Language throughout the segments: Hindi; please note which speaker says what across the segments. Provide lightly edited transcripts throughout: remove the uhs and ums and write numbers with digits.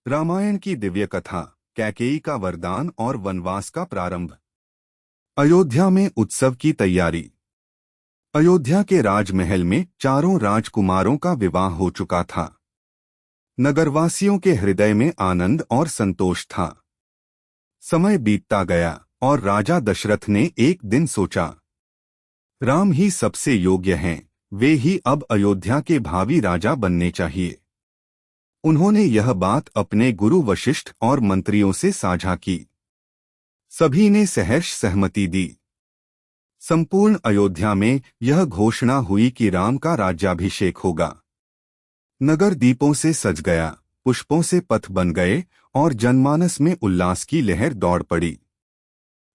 Speaker 1: रामायण की दिव्य कथा, कैकेयी का वरदान और वनवास का प्रारंभ। अयोध्या में उत्सव की तैयारी। अयोध्या के राजमहल में चारों राजकुमारों का विवाह हो चुका था। नगरवासियों के हृदय में आनंद और संतोष था। समय बीतता गया और राजा दशरथ ने एक दिन सोचा, राम ही सबसे योग्य हैं, वे ही अब अयोध्या के भावी राजा बनने चाहिए। उन्होंने यह बात अपने गुरु वशिष्ठ और मंत्रियों से साझा की। सभी ने सहर्ष सहमति दी। संपूर्ण अयोध्या में यह घोषणा हुई कि राम का राज्याभिषेक होगा। नगर दीपों से सज गया, पुष्पों से पथ बन गए और जनमानस में उल्लास की लहर दौड़ पड़ी।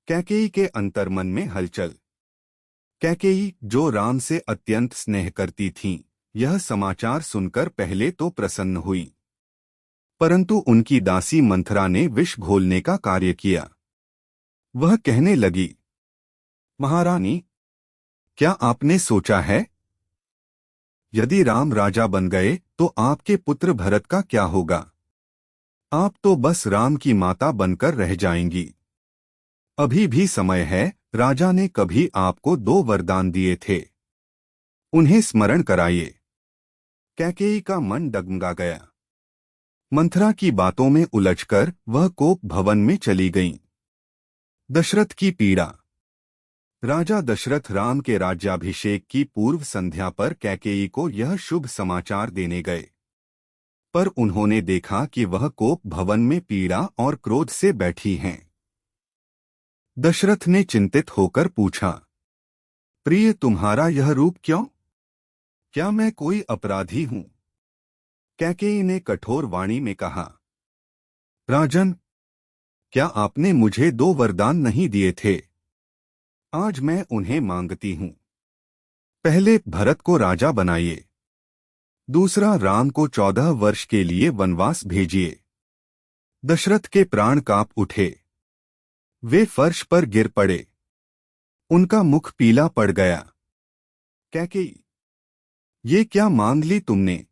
Speaker 1: कैकेयी के अंतर्मन में हलचल। कैकेयी, जो राम से अत्यंत स्नेह करती थीं, यह समाचार सुनकर पहले तो प्रसन्न हुई, परंतु उनकी दासी मंथरा ने विष घोलने का कार्य किया। वह कहने लगी, महारानी, क्या आपने सोचा है, यदि राम राजा बन गए तो आपके पुत्र भरत का क्या होगा? आप तो बस राम की माता बनकर रह जाएंगी। अभी भी समय है, राजा ने कभी आपको 2 वरदान दिए थे, उन्हें स्मरण कराइए। कैकेयी का मन डगमगा गया। मंथरा की बातों में उलझकर वह कोप भवन में चली गईं। दशरथ की पीड़ा। राजा दशरथ राम के राज्याभिषेक की पूर्व संध्या पर कैकेयी को यह शुभ समाचार देने गए, पर उन्होंने देखा कि वह कोप भवन में पीड़ा और क्रोध से बैठी हैं। दशरथ ने चिंतित होकर पूछा, प्रिय, तुम्हारा यह रूप क्यों? क्या मैं कोई अपराधी हूं? कैकेयी ने कठोर वाणी में कहा, राजन, क्या आपने मुझे 2 वरदान नहीं दिए थे? आज मैं उन्हें मांगती हूं। पहले भरत को राजा बनाइए, दूसरा राम को 14 वर्ष के लिए वनवास भेजिए। दशरथ के प्राण कांप उठे। वे फर्श पर गिर पड़े। उनका मुख पीला पड़ गया। कैकेयी, ये क्या मांग ली तुमने?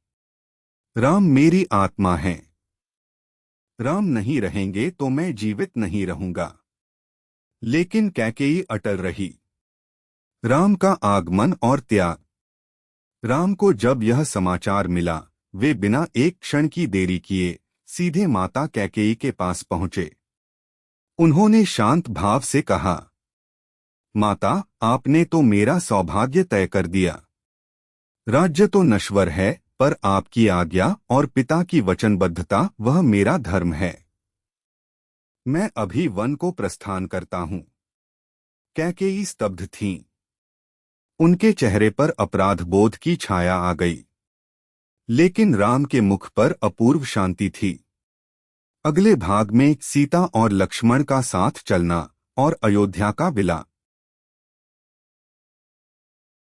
Speaker 1: राम मेरी आत्मा है। राम नहीं रहेंगे तो मैं जीवित नहीं रहूंगा। लेकिन कैकेयी अटल रही। राम का आगमन और त्याग। राम को जब यह समाचार मिला, वे बिना एक क्षण की देरी किए सीधे माता कैकेयी के पास पहुंचे। उन्होंने शांत भाव से कहा, माता, आपने तो मेरा सौभाग्य तय कर दिया। राज्य तो नश्वर है, पर आपकी आज्ञा और पिता की वचनबद्धता, वह मेरा धर्म है। मैं अभी वन को प्रस्थान करता हूं। कैकेयी स्तब्ध थीं। उनके चेहरे पर अपराध बोध की छाया आ गई, लेकिन राम के मुख पर अपूर्व शांति थी। अगले भाग में सीता और लक्ष्मण का साथ चलना और अयोध्या का विलाप।